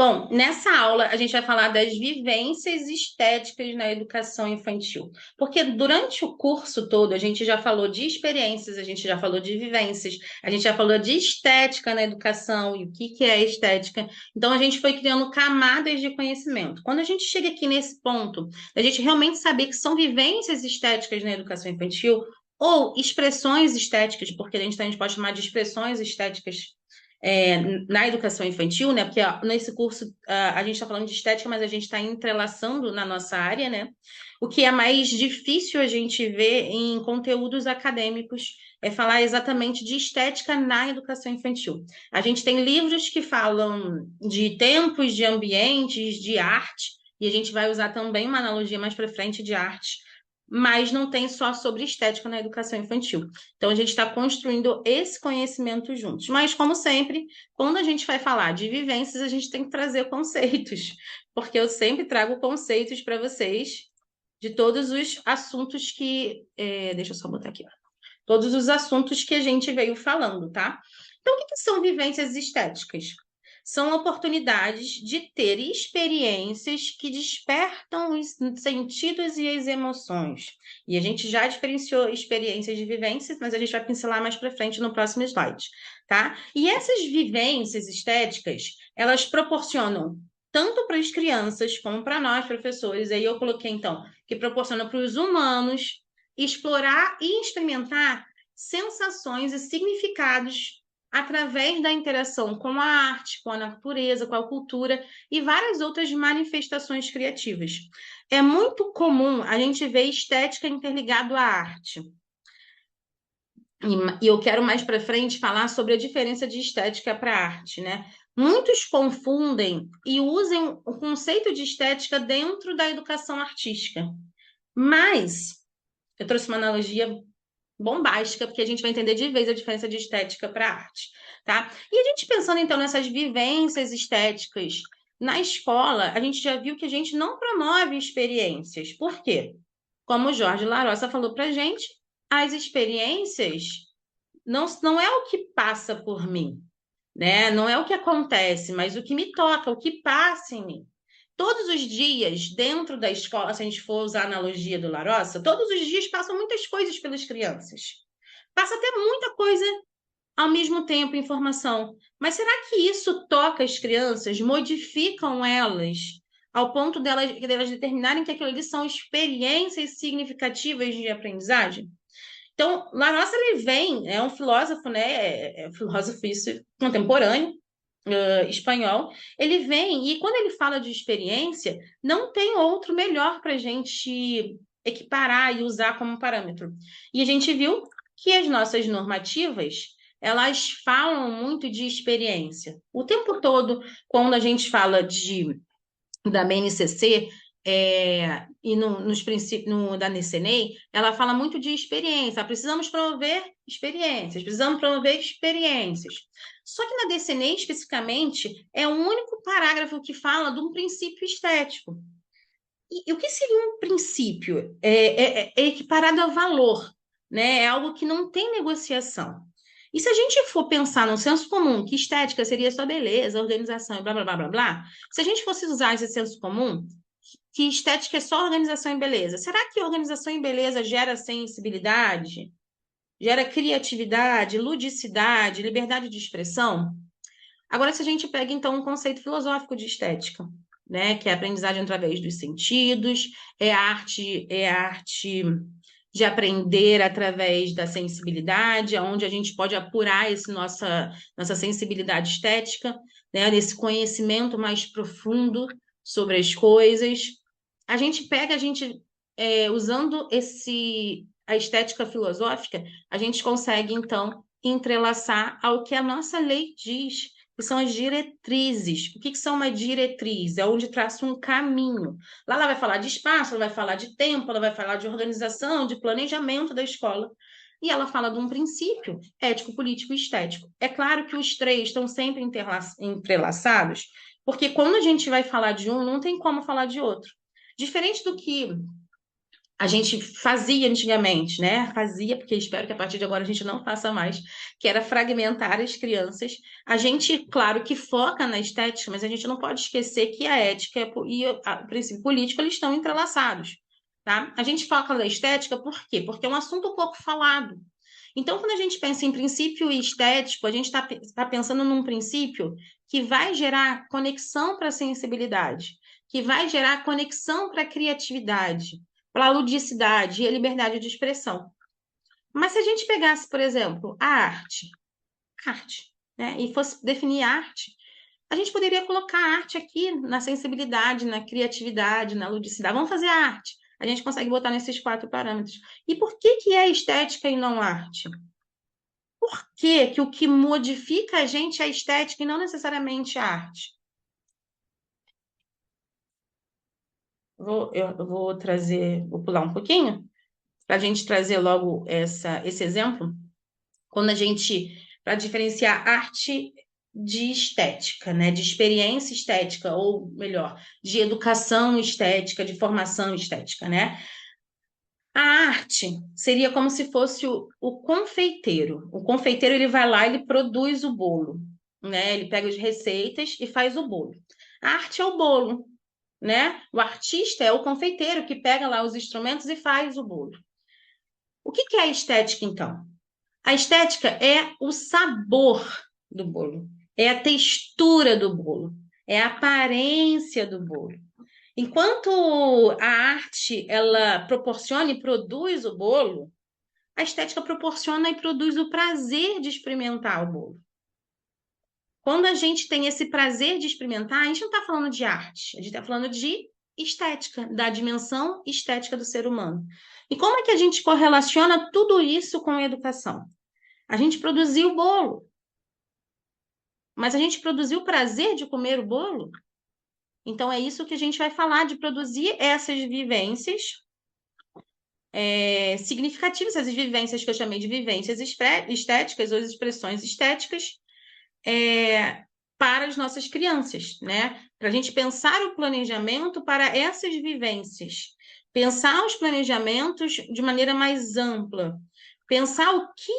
Bom, nessa aula a gente vai falar das vivências estéticas na educação infantil, porque durante o curso todo a gente já falou de experiências, a gente já falou de vivências, a gente já falou de estética na educação e o que que é estética. Então a gente foi criando camadas de conhecimento. Quando a gente chega aqui nesse ponto, a gente realmente saber que são vivências estéticas na educação infantil ou expressões estéticas, porque a gente pode chamar de expressões estéticas na educação infantil, né? Porque ó, nesse curso a gente está falando de estética, mas a gente está entrelaçando na nossa área, né? O que é mais difícil a gente ver em conteúdos acadêmicos é falar exatamente de estética na educação infantil. A gente tem livros que falam de tempos, de ambientes, de arte, e a gente vai usar também uma analogia mais para frente de arte, mas não tem só sobre estética na educação infantil. Então, a gente está construindo esse conhecimento juntos. Mas, como sempre, quando a gente vai falar de vivências, a gente tem que trazer conceitos, porque eu sempre trago conceitos para vocês de todos os assuntos deixa eu só botar aqui, ó. Todos os assuntos que a gente veio falando, tá? Então, o que que são vivências estéticas? São oportunidades de ter experiências que despertam os sentidos e as emoções. E a gente já diferenciou experiências de vivências, mas a gente vai pincelar mais para frente no próximo slide, tá? E essas vivências estéticas, elas proporcionam tanto para as crianças como para nós, professores. Aí eu coloquei, então, que proporciona para os humanos explorar e experimentar sensações e significados através da interação com a arte, com a natureza, com a cultura e várias outras manifestações criativas. É muito comum a gente ver estética interligado à arte. E eu quero mais para frente falar sobre a diferença de estética para arte, né? Muitos confundem e usam o conceito de estética dentro da educação artística. Mas eu trouxe uma analogia bombástica, porque a gente vai entender de vez a diferença de estética para arte, tá? E a gente pensando então nessas vivências estéticas na escola, a gente já viu que a gente não promove experiências. Por quê? Como o Jorge Larossa falou para a gente, as experiências não é o que passa por mim, né? Não é o que acontece, mas o que me toca, o que passa em mim. Todos os dias, dentro da escola, se a gente for usar a analogia do Larossa, todos os dias passam muitas coisas pelas crianças. Passa até muita coisa ao mesmo tempo, informação. Mas será que isso toca as crianças, modificam elas, ao ponto delas determinarem que aquilo ali são experiências significativas de aprendizagem? Então, Larossa, ele vem, é um filósofo, né? É um filósofo isso, contemporâneo, espanhol. Ele vem e quando ele fala de experiência, não tem outro melhor para a gente equiparar e usar como parâmetro. E a gente viu que as nossas normativas, elas falam muito de experiência. O tempo todo, quando a gente fala da BNCC, e nos princípios da NCNEI, ela fala muito de experiência. Precisamos promover experiências, precisamos promover experiências. Só que na DCNEI, especificamente, é o único parágrafo que fala de um princípio estético. E o que seria um princípio? É equiparado a valor, né? É algo que não tem negociação. E se a gente for pensar no senso comum, que estética seria só beleza, organização e blá, blá, blá, blá, blá, se a gente fosse usar esse senso comum, que estética é só organização e beleza, será que organização e beleza gera sensibilidade, gera criatividade, ludicidade, liberdade de expressão? Agora, se a gente pega, então, um conceito filosófico de estética, né, que é a aprendizagem através dos sentidos, é a arte de aprender através da sensibilidade, onde a gente pode apurar nossa sensibilidade estética, né, nesse conhecimento mais profundo sobre as coisas. Usando a estética filosófica, a gente consegue, então, entrelaçar ao que a nossa lei diz, que são as diretrizes. O que são uma diretriz? É onde traça um caminho. Lá ela vai falar de espaço, ela vai falar de tempo, ela vai falar de organização, de planejamento da escola. E ela fala de um princípio ético, político e estético. É claro que os três estão sempre entrelaçados, porque quando a gente vai falar de um, não tem como falar de outro. Diferente do que a gente fazia antigamente, né? Fazia, porque espero que a partir de agora a gente não faça mais, que era fragmentar as crianças. A gente, claro, que foca na estética, mas a gente não pode esquecer que a ética e o princípio político eles estão entrelaçados, tá? A gente foca na estética por quê? Porque é um assunto pouco falado. Então, quando a gente pensa em princípio estético, a gente está pensando num princípio que vai gerar conexão para a sensibilidade, que vai gerar conexão para a criatividade, para a ludicidade e a liberdade de expressão. Mas se a gente pegasse, por exemplo, a arte, né, e fosse definir arte, a gente poderia colocar a arte aqui na sensibilidade, na criatividade, na ludicidade. Vamos fazer a arte. A gente consegue botar nesses 4 parâmetros. E por que é estética e não arte? Por que o que modifica a gente é a estética e não necessariamente a arte? Eu vou trazer, vou pular um pouquinho, para a gente trazer logo esse exemplo. Quando a gente, para diferenciar arte de estética, né? De experiência estética, ou melhor, de educação estética, de formação estética, né? A arte seria como se fosse o confeiteiro. O confeiteiro ele vai lá, ele produz o bolo, né? Ele pega as receitas e faz o bolo. A arte é o bolo, né? O artista é o confeiteiro que pega lá os instrumentos e faz o bolo. O que é a estética, então? A estética é o sabor do bolo, é a textura do bolo, é a aparência do bolo. Enquanto a arte ela proporciona e produz o bolo, a estética proporciona e produz o prazer de experimentar o bolo. Quando a gente tem esse prazer de experimentar, a gente não está falando de arte, a gente está falando de estética, da dimensão estética do ser humano. E como é que a gente correlaciona tudo isso com a educação? A gente produziu o bolo, mas a gente produziu o prazer de comer o bolo? Então é isso que a gente vai falar, de produzir essas vivências significativas, essas vivências que eu chamei de vivências estéticas ou expressões estéticas para as nossas crianças, né? Para a gente pensar o planejamento para essas vivências, pensar os planejamentos de maneira mais ampla, pensar o que,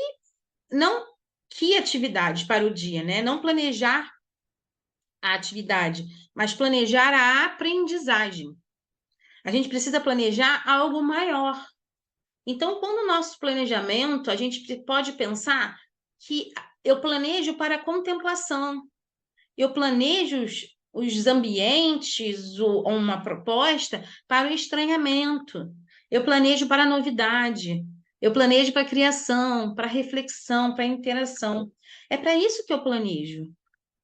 não que atividades para o dia, né? Não planejar a atividade, mas planejar a aprendizagem. A gente precisa planejar algo maior. Então, quando o nosso planejamento, a gente pode pensar que eu planejo para a contemplação, eu planejo os ambientes, uma proposta para o estranhamento, eu planejo para a novidade, eu planejo para a criação, para a reflexão, para a interação. É para isso que eu planejo.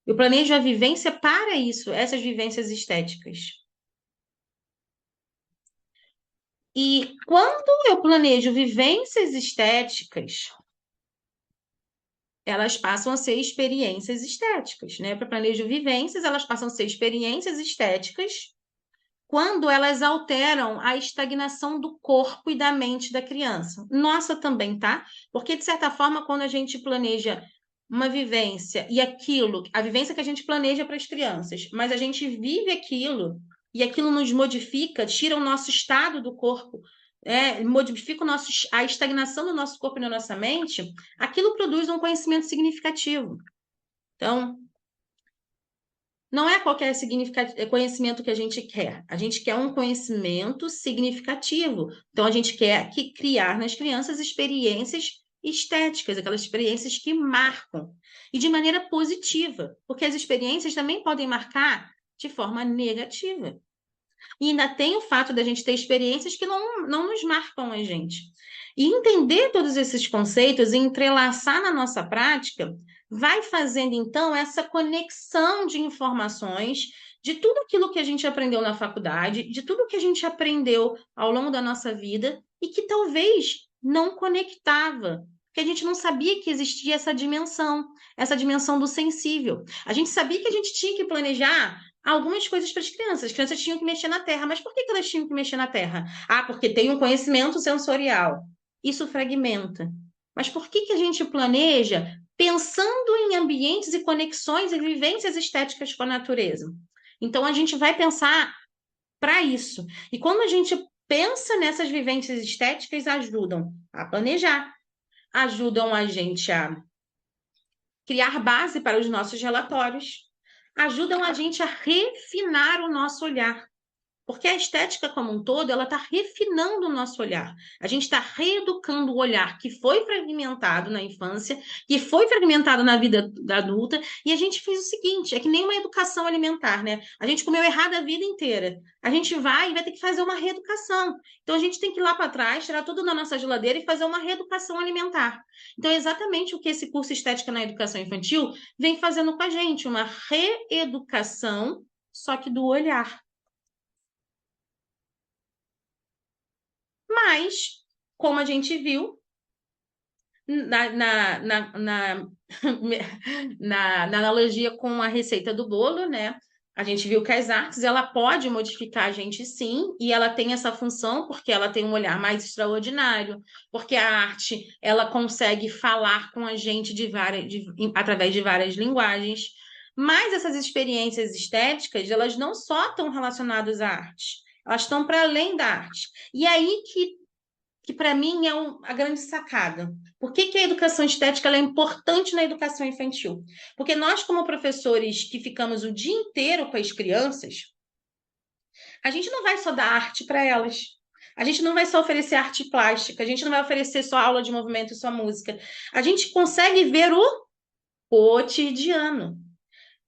Eu planejo a vivência para isso, essas vivências estéticas. E quando eu planejo vivências estéticas, elas passam a ser experiências estéticas, né? Para planejo vivências, elas passam a ser experiências estéticas quando elas alteram a estagnação do corpo e da mente da criança. Nossa também, tá? Porque, de certa forma, quando a gente planeja uma vivência e aquilo, a vivência que a gente planeja para as crianças, mas a gente vive aquilo e aquilo nos modifica, tira o nosso estado do corpo, modifica a estagnação do nosso corpo e da nossa mente, aquilo produz um conhecimento significativo. Então, não é qualquer conhecimento que a gente quer. A gente quer um conhecimento significativo. Então, a gente quer criar nas crianças experiências estéticas, aquelas experiências que marcam. E de maneira positiva, porque as experiências também podem marcar de forma negativa. E ainda tem o fato da gente ter experiências que não nos marcam a gente. E entender todos esses conceitos e entrelaçar na nossa prática vai fazendo, então, essa conexão de informações de tudo aquilo que a gente aprendeu na faculdade, de tudo que a gente aprendeu ao longo da nossa vida e que talvez não conectava, porque a gente não sabia que existia essa dimensão do sensível. A gente sabia que a gente tinha que planejar algumas coisas para as crianças. As crianças tinham que mexer na terra. Mas por que elas tinham que mexer na terra? Ah, porque tem um conhecimento sensorial. Isso fragmenta. Mas por que a gente planeja pensando em ambientes e conexões e vivências estéticas com a natureza? Então, a gente vai pensar para isso. E quando a gente pensa nessas vivências estéticas, ajudam a planejar, ajudam a gente a criar base para os nossos relatórios, ajudam a gente a refinar o nosso olhar. Porque a estética como um todo, ela está refinando o nosso olhar. A gente está reeducando o olhar que foi fragmentado na infância, que foi fragmentado na vida adulta, e a gente fez o seguinte, é que nem uma educação alimentar, né? A gente comeu errado a vida inteira. A gente vai e vai ter que fazer uma reeducação. Então, a gente tem que ir lá para trás, tirar tudo da nossa geladeira e fazer uma reeducação alimentar. Então, é exatamente o que esse curso Estética na Educação Infantil vem fazendo com a gente, uma reeducação, só que do olhar. Mas, como a gente viu, na, na, na, na, na analogia com a receita do bolo, né? A gente viu que as artes, ela pode modificar a gente sim, e ela tem essa função porque ela tem um olhar mais extraordinário, porque a arte, ela consegue falar com a gente através de várias linguagens. Mas essas experiências estéticas, elas não só estão relacionadas à arte, elas estão para além da arte. E aí que para mim é a grande sacada. Por que a educação estética ela é importante na educação infantil? Porque nós, como professores que ficamos o dia inteiro com as crianças, a gente não vai só dar arte para elas. A gente não vai só oferecer arte plástica, a gente não vai oferecer só aula de movimento e só música. A gente consegue ver o cotidiano.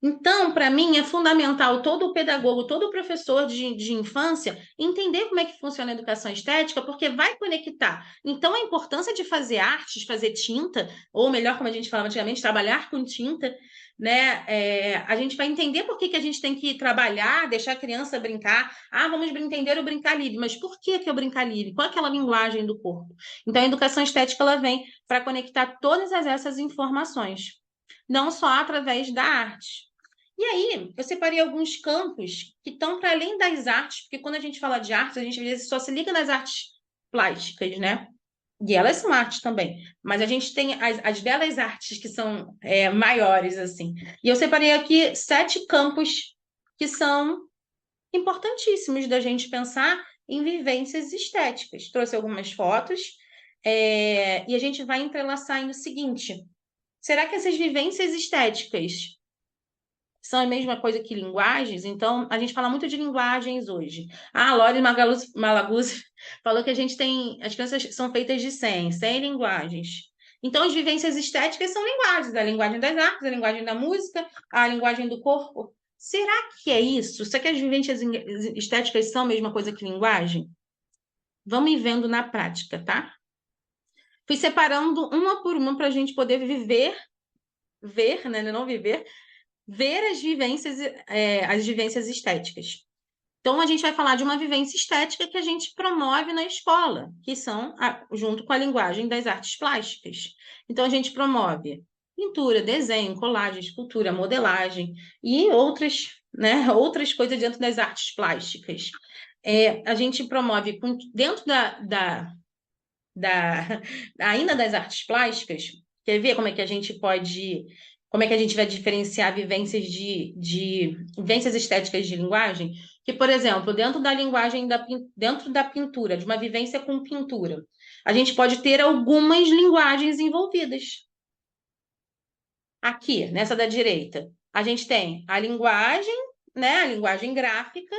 Então, para mim, é fundamental todo o pedagogo, todo o professor de infância entender como é que funciona a educação estética, porque vai conectar. Então, a importância de fazer artes, fazer tinta, ou melhor, como a gente falava antigamente, trabalhar com tinta, né? A gente vai entender por que a gente tem que trabalhar, deixar a criança brincar. Ah, vamos entender o brincar livre, mas por que o brincar livre? Qual é aquela linguagem do corpo? Então, a educação estética ela vem para conectar todas essas informações, não só através da arte. E aí, eu separei alguns campos que estão para além das artes, porque quando a gente fala de artes, a gente às vezes só se liga nas artes plásticas, né? E elas são artes também, mas a gente tem as belas artes que são maiores, assim. E eu separei aqui 7 campos que são importantíssimos da gente pensar em vivências estéticas. Trouxe algumas fotos, e a gente vai entrelaçar no seguinte: será que essas vivências estéticas são a mesma coisa que linguagens? Então, a gente fala muito de linguagens hoje. A Lore Malaguzzi falou que a gente tem, as crianças são feitas de 100 linguagens. Então, as vivências estéticas são linguagens, a linguagem das artes, a linguagem da música, a linguagem do corpo. Será que é isso? Será que as vivências estéticas são a mesma coisa que linguagem? Vamos ir vendo na prática, tá? Fui separando uma por uma para a gente poder ver, né? Não viver, ver as vivências estéticas. Então, a gente vai falar de uma vivência estética que a gente promove na escola, que são, junto com a linguagem das artes plásticas. Então, a gente promove pintura, desenho, colagem, escultura, modelagem e outras, né, outras coisas dentro das artes plásticas. A gente promove, dentro da, ainda das artes plásticas, quer ver como é que a gente pode, como é que a gente vai diferenciar vivências de vivências estéticas de linguagem? Que, por exemplo, dentro da linguagem dentro da pintura, de uma vivência com pintura, a gente pode ter algumas linguagens envolvidas. Aqui, nessa da direita, a gente tem a linguagem, né, a linguagem gráfica,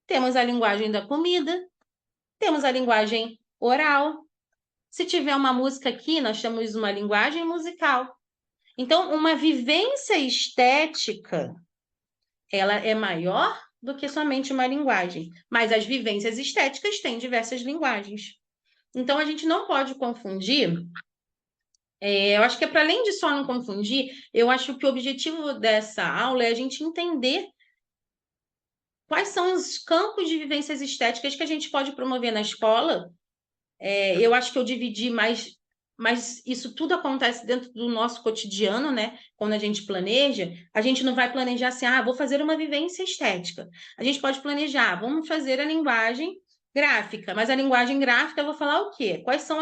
temos a linguagem da comida, temos a linguagem oral. Se tiver uma música aqui, nós temos uma linguagem musical. Então, uma vivência estética, ela é maior do que somente uma linguagem. Mas as vivências estéticas têm diversas linguagens. Então, a gente não pode confundir. Eu acho que é para além de só não confundir, eu acho que o objetivo dessa aula é a gente entender quais são os campos de vivências estéticas que a gente pode promover na escola. Eu acho que eu dividi mais, mas isso tudo acontece dentro do nosso cotidiano, né? Quando a gente planeja, a gente não vai planejar assim, vou fazer uma vivência estética. A gente pode planejar, vamos fazer a linguagem gráfica, mas a linguagem gráfica eu vou falar o quê? Quais são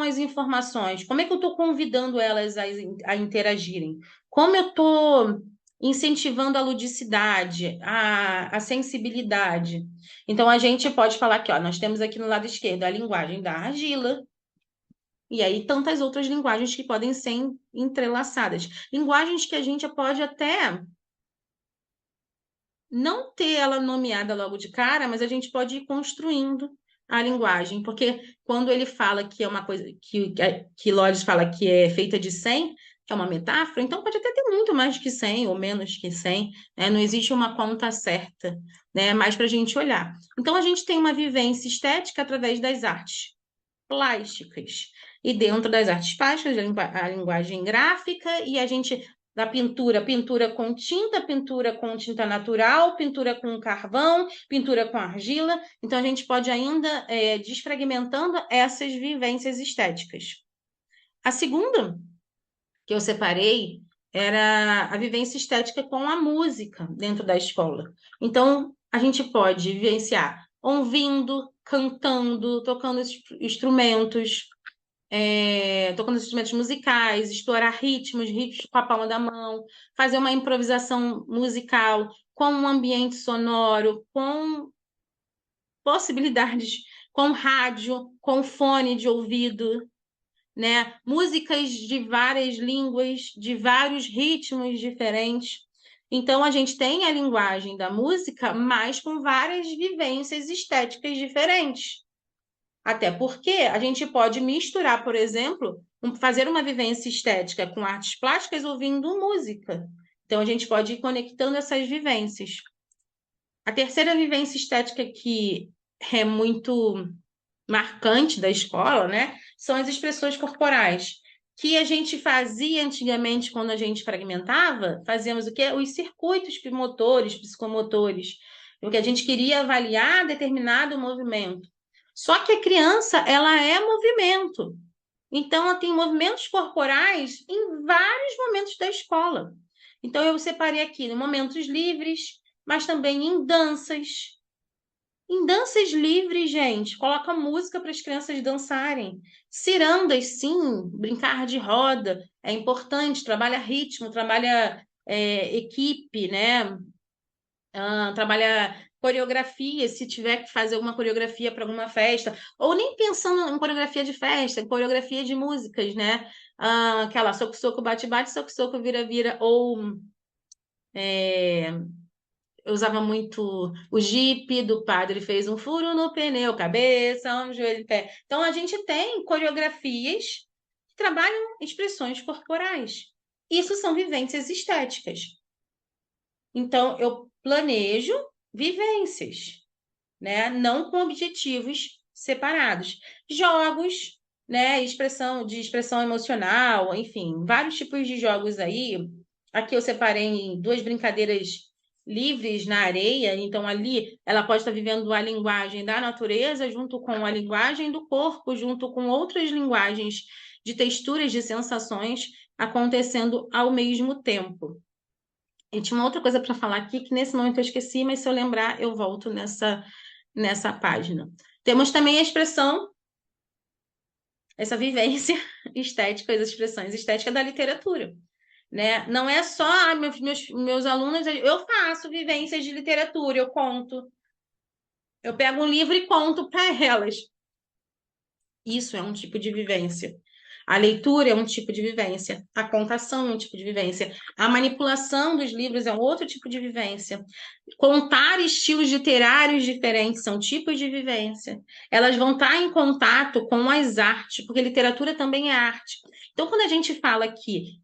as informações? Como é que eu estou convidando elas a interagirem? Como eu estou incentivando a ludicidade, a sensibilidade. Então, a gente pode falar que, ó, nós temos aqui no lado esquerdo a linguagem da argila, e aí tantas outras linguagens que podem ser entrelaçadas. Linguagens que a gente pode até não ter ela nomeada logo de cara, mas a gente pode ir construindo a linguagem, porque quando ele fala que é uma coisa que Lores fala que é feita de 100, que é uma metáfora, então pode até ter muito mais que 100 ou menos que 100, né? Não existe uma conta certa, né? É mais para a gente olhar. Então a gente tem uma vivência estética através das artes plásticas. E dentro das artes plásticas, a linguagem gráfica, e a gente, da pintura, pintura com tinta natural, pintura com carvão, pintura com argila. Então, a gente pode ainda desfragmentando essas vivências estéticas. A segunda que eu separei era a vivência estética com a música dentro da escola. Então, a gente pode vivenciar ouvindo, cantando, tocando instrumentos, tocando instrumentos musicais, explorar ritmos com a palma da mão, fazer uma improvisação musical com um ambiente sonoro, com possibilidades, com rádio, com fone de ouvido, né? Músicas de várias línguas, de vários ritmos diferentes. Então, a gente tem a linguagem da música, mas com várias vivências estéticas diferentes. Até porque a gente pode misturar, por exemplo, fazer uma vivência estética com artes plásticas ouvindo música. Então, a gente pode ir conectando essas vivências. A terceira vivência estética que é muito marcante da escola, né, são as expressões corporais, que a gente fazia antigamente quando a gente fragmentava, fazíamos o quê? Os circuitos motores, psicomotores, porque a gente queria avaliar determinado movimento. Só que a criança, ela é movimento. Então, ela tem movimentos corporais em vários momentos da escola. Então, eu separei aqui em momentos livres, mas também em danças. Em danças livres, gente, coloca música para as crianças dançarem. Cirandas, sim, brincar de roda é importante, trabalha ritmo, trabalha equipe, né? Trabalha coreografia, se tiver que fazer alguma coreografia para alguma festa, ou nem pensando em coreografia de festa, em coreografia de músicas, né? Aquela soco-soco, bate-bate, soco-soco, vira-vira, ou eu usava muito o jipe do padre, fez um furo no pneu, cabeça, ombro, joelho, pé. Então, a gente tem coreografias que trabalham expressões corporais. Isso são vivências estéticas. Então, eu planejo vivências, né? Não com objetivos separados. Jogos, né? De expressão emocional, enfim, vários tipos de jogos aí. Aqui eu separei em duas brincadeiras livres na areia, então ali ela pode estar vivendo a linguagem da natureza junto com a linguagem do corpo, junto com outras linguagens de texturas, de sensações acontecendo ao mesmo tempo. E tinha uma outra coisa para falar aqui que nesse momento eu esqueci, mas se eu lembrar, eu volto nessa página. Temos também a expressão, essa vivência estética, as expressões estéticas da literatura, né? Não é só meus alunos, eu faço vivências de literatura, eu conto, eu pego um livro e conto para elas. Isso é um tipo de vivência. A leitura é um tipo de vivência, a contação é um tipo de vivência, a manipulação dos livros é um outro tipo de vivência. Contar estilos literários diferentes são tipos de vivência. Elas vão estar em contato com as artes, porque literatura também é arte. Então, quando a gente fala que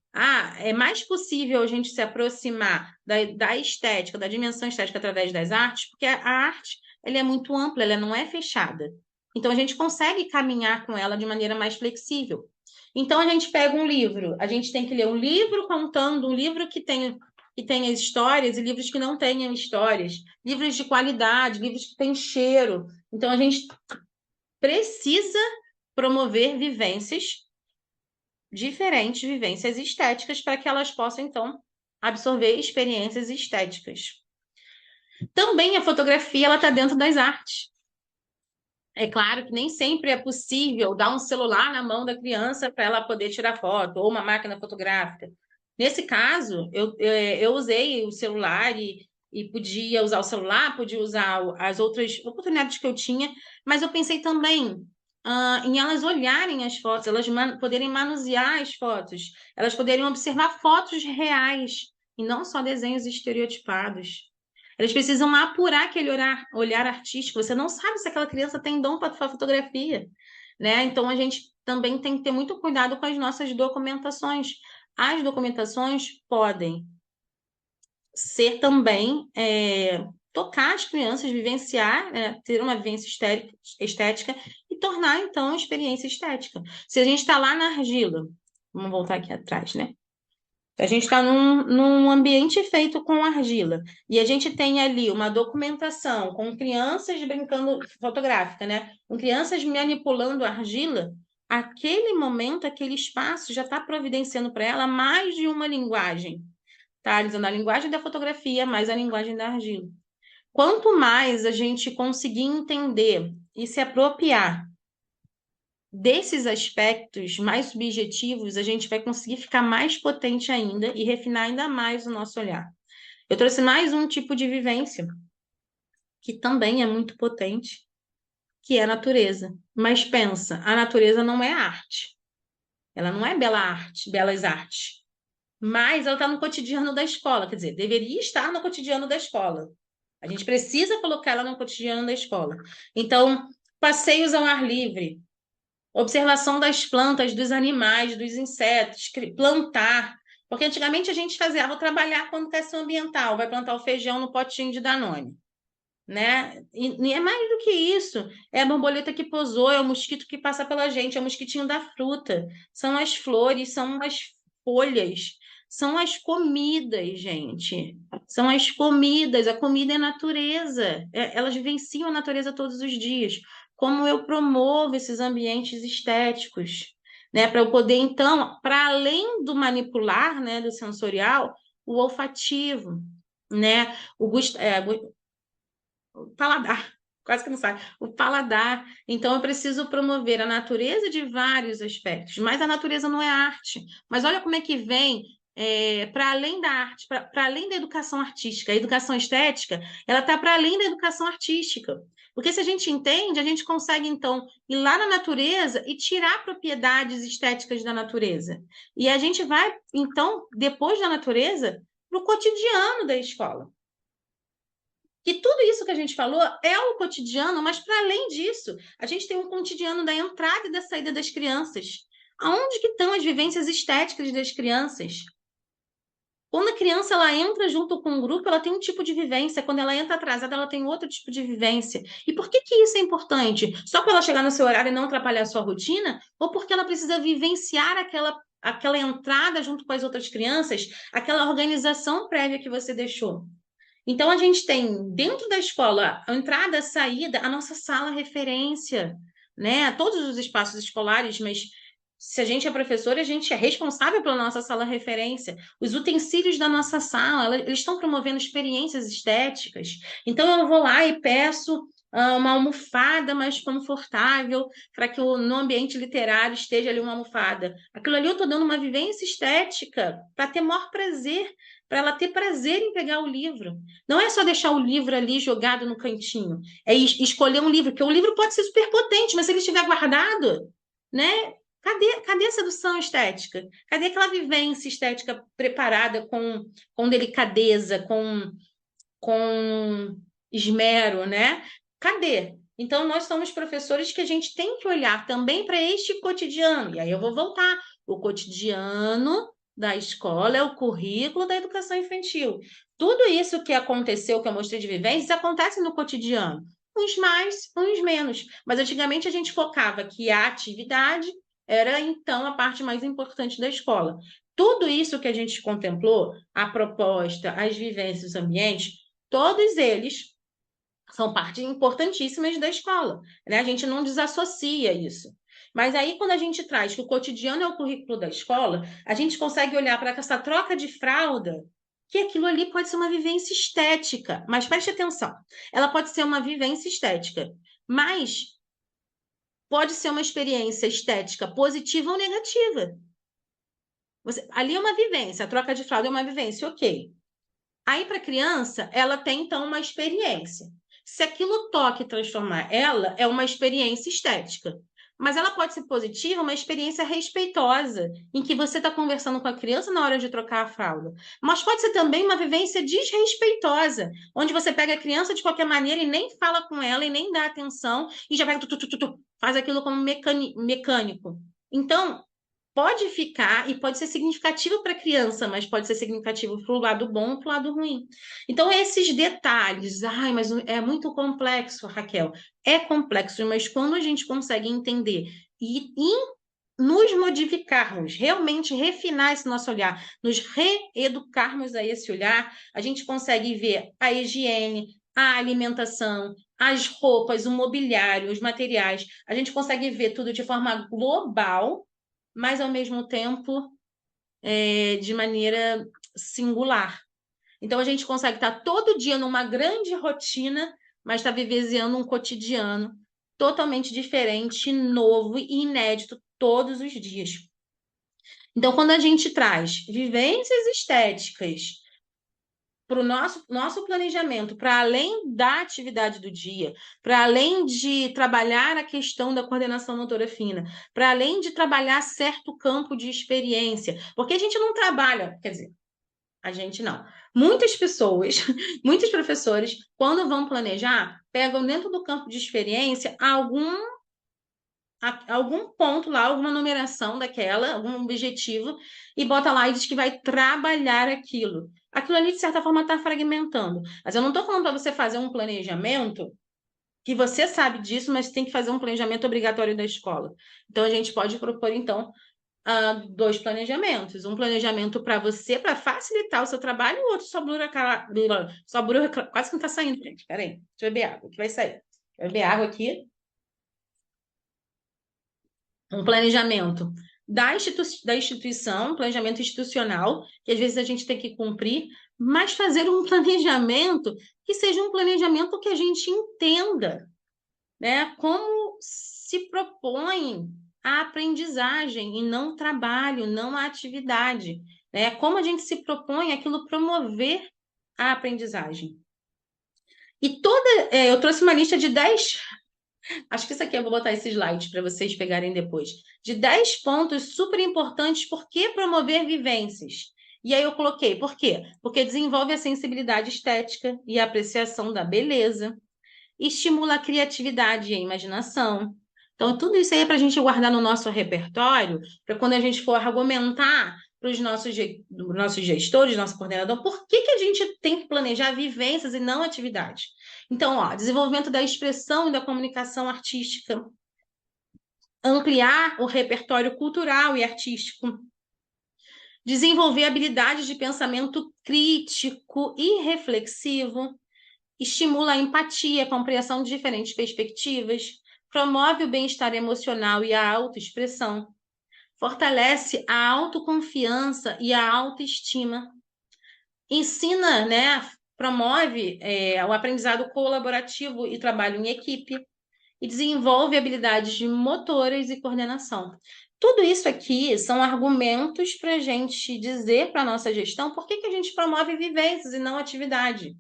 é mais possível a gente se aproximar da estética, da dimensão estética através das artes, porque a arte ela é muito ampla, ela não é fechada. Então, a gente consegue caminhar com ela de maneira mais flexível. Então, a gente pega um livro, a gente tem que ler um livro contando, um livro que tenha histórias e livros que não tenham histórias, livros de qualidade, livros que têm cheiro. Então, a gente precisa promover vivências diferentes, vivências estéticas, para que elas possam, então, absorver experiências estéticas. Também a fotografia ela está dentro das artes. É claro que nem sempre é possível dar um celular na mão da criança para ela poder tirar foto, ou uma máquina fotográfica. Nesse caso, eu usei o celular e podia usar o celular, podia usar as outras oportunidades que eu tinha, mas eu pensei também em elas olharem as fotos, elas poderem manusear as fotos, elas poderem observar fotos reais e não só desenhos estereotipados. Elas precisam apurar aquele olhar artístico. Você não sabe se aquela criança tem dom para fotografia, né? Então a gente também tem que ter muito cuidado com as nossas documentações. As documentações podem ser também tocar as crianças, vivenciar, ter uma vivência estética e tornar, então, a experiência estética. Se a gente está lá na argila, vamos voltar aqui atrás, né? A gente está num ambiente feito com argila e a gente tem ali uma documentação com crianças brincando, fotográfica, né? Com crianças manipulando argila, aquele momento, aquele espaço já está providenciando para ela mais de uma linguagem. Tá? Usando a linguagem da fotografia, mais a linguagem da argila. Quanto mais a gente conseguir entender e se apropriar desses aspectos mais subjetivos, a gente vai conseguir ficar mais potente ainda e refinar ainda mais o nosso olhar. Eu trouxe mais um tipo de vivência que também é muito potente, que é a natureza. Mas pensa, a natureza não é arte. Ela não é bela arte, belas artes. Mas ela está no cotidiano da escola, quer dizer, deveria estar no cotidiano da escola. A gente precisa colocar ela no cotidiano da escola. Então, passeios ao ar livre, observação das plantas, dos animais, dos insetos, plantar. Porque antigamente a gente fazia, vou trabalhar com educação ambiental, vai plantar o feijão no potinho de Danone, né? E é mais do que isso. É a borboleta que pousou, é o mosquito que passa pela gente, é o mosquitinho da fruta, são as flores, são as folhas, são as comidas, gente. São as comidas, a comida é natureza. Elas vivenciam a natureza todos os dias. Como eu promovo esses ambientes estéticos, né? Para eu poder, então, para além do manipular, né, do sensorial, o olfativo, né? O paladar, quase que não sai, o paladar. Então, eu preciso promover a natureza de vários aspectos, mas a natureza não é arte. Mas olha como é que vem para além da arte, para além da educação artística. A educação estética, ela está para além da educação artística. Porque se a gente entende, a gente consegue, então, ir lá na natureza e tirar propriedades estéticas da natureza. E a gente vai, então, depois da natureza, para o cotidiano da escola. Que tudo isso que a gente falou é o cotidiano, mas para além disso, a gente tem um cotidiano da entrada e da saída das crianças. Aonde que estão as vivências estéticas das crianças? Quando a criança ela entra junto com o grupo, ela tem um tipo de vivência. Quando ela entra atrasada, ela tem outro tipo de vivência. E por que que isso é importante? Só para ela chegar no seu horário e não atrapalhar a sua rotina? Ou porque ela precisa vivenciar aquela entrada junto com as outras crianças, aquela organização prévia que você deixou? Então, a gente tem dentro da escola a entrada, a saída, a nossa sala referência, né? Todos os espaços escolares, mas se a gente é professora, a gente é responsável pela nossa sala referência. Os utensílios da nossa sala, eles estão promovendo experiências estéticas. Então, eu vou lá e peço uma almofada mais confortável para que no ambiente literário esteja ali uma almofada. Aquilo ali eu estou dando uma vivência estética para ter maior prazer, para ela ter prazer em pegar o livro. Não é só deixar o livro ali jogado no cantinho, é escolher um livro, porque o livro pode ser super potente, mas se ele estiver guardado, né? Cadê a sedução estética? Cadê aquela vivência estética preparada com delicadeza, com esmero, né? Cadê? Então, nós somos professores que a gente tem que olhar também para este cotidiano. E aí eu vou voltar. O cotidiano da escola é o currículo da educação infantil. Tudo isso que aconteceu, que eu mostrei de vivências, acontece no cotidiano. Uns mais, uns menos. Mas antigamente a gente focava que a atividade era, então, a parte mais importante da escola. Tudo isso que a gente contemplou, a proposta, as vivências, os ambientes, todos eles são partes importantíssimas da escola, né? A gente não desassocia isso. Mas aí, quando a gente traz que o cotidiano é o currículo da escola, a gente consegue olhar para essa troca de fralda, que aquilo ali pode ser uma vivência estética. Mas preste atenção, ela pode ser uma vivência estética, mas pode ser uma experiência estética positiva ou negativa. Ali é uma vivência, a troca de fralda é uma vivência, ok. Aí, para a criança, ela tem, então, uma experiência. Se aquilo toca e transformar ela, é uma experiência estética. Mas ela pode ser positiva, uma experiência respeitosa, em que você está conversando com a criança na hora de trocar a fralda. Mas pode ser também uma vivência desrespeitosa, onde você pega a criança de qualquer maneira e nem fala com ela e nem dá atenção, e já pega, faz aquilo como mecânico. Então, pode ficar e pode ser significativo para a criança, mas pode ser significativo para o lado bom e para o lado ruim. Então, esses detalhes, ai, mas é muito complexo, Raquel. É complexo, mas quando a gente consegue entender e nos modificarmos, realmente refinar esse nosso olhar, nos reeducarmos a esse olhar, a gente consegue ver a higiene, a alimentação, as roupas, o mobiliário, os materiais. A gente consegue ver tudo de forma global, mas ao mesmo tempo de maneira singular. Então a gente consegue estar todo dia numa grande rotina, mas estar vivenciando um cotidiano totalmente diferente, novo e inédito todos os dias. Então, quando a gente traz vivências estéticas para o nosso planejamento, para além da atividade do dia, para além de trabalhar a questão da coordenação motora fina, para além de trabalhar certo campo de experiência, porque a gente não trabalha, quer dizer, a gente não. Muitas pessoas, muitos professores, quando vão planejar, pegam dentro do campo de experiência algum ponto lá, alguma numeração daquela, algum objetivo, e bota lá e diz que vai trabalhar aquilo. Aquilo ali, de certa forma, está fragmentando. Mas eu não estou falando para você fazer um planejamento que você sabe disso, mas tem que fazer um planejamento obrigatório da escola. Então, a gente pode propor, então, dois planejamentos. Um planejamento para você, para facilitar o seu trabalho, e o outro só quase que não está saindo, gente. Peraí, deixa eu beber água, que vai sair. Deixa eu beber água aqui. Um planejamento da instituição, um planejamento institucional, que às vezes a gente tem que cumprir, mas fazer um planejamento que seja um planejamento que a gente entenda, né? Como se propõe a aprendizagem e não o trabalho, não a atividade, né? Como a gente se propõe aquilo promover a aprendizagem. E eu trouxe uma lista de 10. Acho que isso aqui eu vou botar esse slide para vocês pegarem depois. De 10 pontos super importantes por que promover vivências. E aí eu coloquei, por quê? Porque desenvolve a sensibilidade estética e a apreciação da beleza, estimula a criatividade e a imaginação. Então, tudo isso aí é para a gente guardar no nosso repertório, para quando a gente for argumentar para os nossos gestores, nosso coordenador, por que a gente tem que planejar vivências e não atividades. Então, ó, desenvolvimento da expressão e da comunicação artística, ampliar o repertório cultural e artístico, desenvolver habilidades de pensamento crítico e reflexivo, estimula a empatia, a compreensão de diferentes perspectivas, promove o bem-estar emocional e a autoexpressão, fortalece a autoconfiança e a autoestima, ensina, né, promove o aprendizado colaborativo e trabalho em equipe, e desenvolve habilidades motoras e coordenação. Tudo isso aqui são argumentos para a gente dizer para a nossa gestão por que a gente promove vivências e não atividade.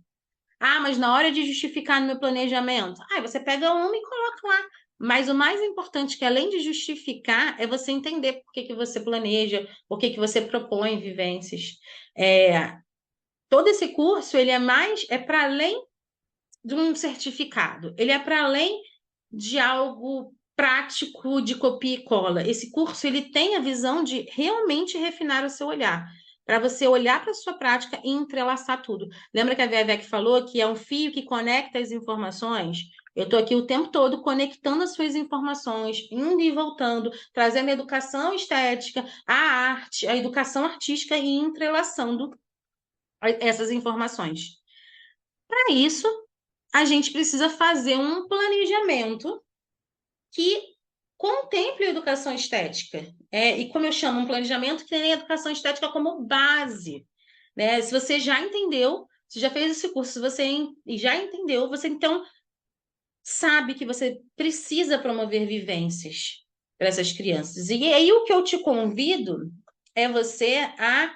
Ah, mas na hora de justificar no meu planejamento, você pega uma e coloca lá. Mas o mais importante, que além de justificar, é você entender por que você planeja, por que você propõe vivências. Todo esse curso, ele é para além de um certificado, ele é para além de algo prático de copia e cola. Esse curso, ele tem a visão de realmente refinar o seu olhar, para você olhar para a sua prática e entrelaçar tudo. Lembra que a Vevec falou que é um fio que conecta as informações? Eu estou aqui o tempo todo conectando as suas informações, indo e voltando, trazendo a educação estética, a arte, a educação artística e entrelaçando essas informações. Para isso, a gente precisa fazer um planejamento que contemple a educação estética. E como eu chamo, um planejamento que tem a educação estética como base. Né? Se você já entendeu, se já fez esse curso, se você já entendeu, você então sabe que você precisa promover vivências para essas crianças. E aí o que eu te convido é você a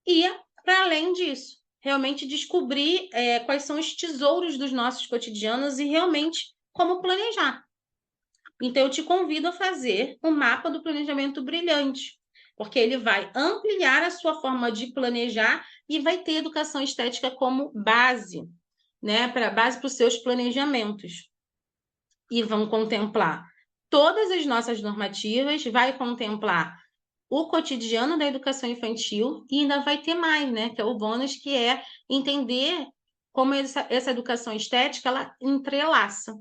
ir para além disso. Realmente descobrir quais são os tesouros dos nossos cotidianos e realmente como planejar. Então, eu te convido a fazer o mapa do planejamento brilhante, porque ele vai ampliar a sua forma de planejar e vai ter educação estética como base, né, para base para os seus planejamentos. E vão contemplar todas as nossas normativas, vai contemplar o cotidiano da educação infantil e ainda vai ter mais, né, que é o bônus, que é entender como essa educação estética ela entrelaça,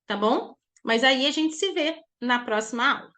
tá bom? Mas aí a gente se vê na próxima aula.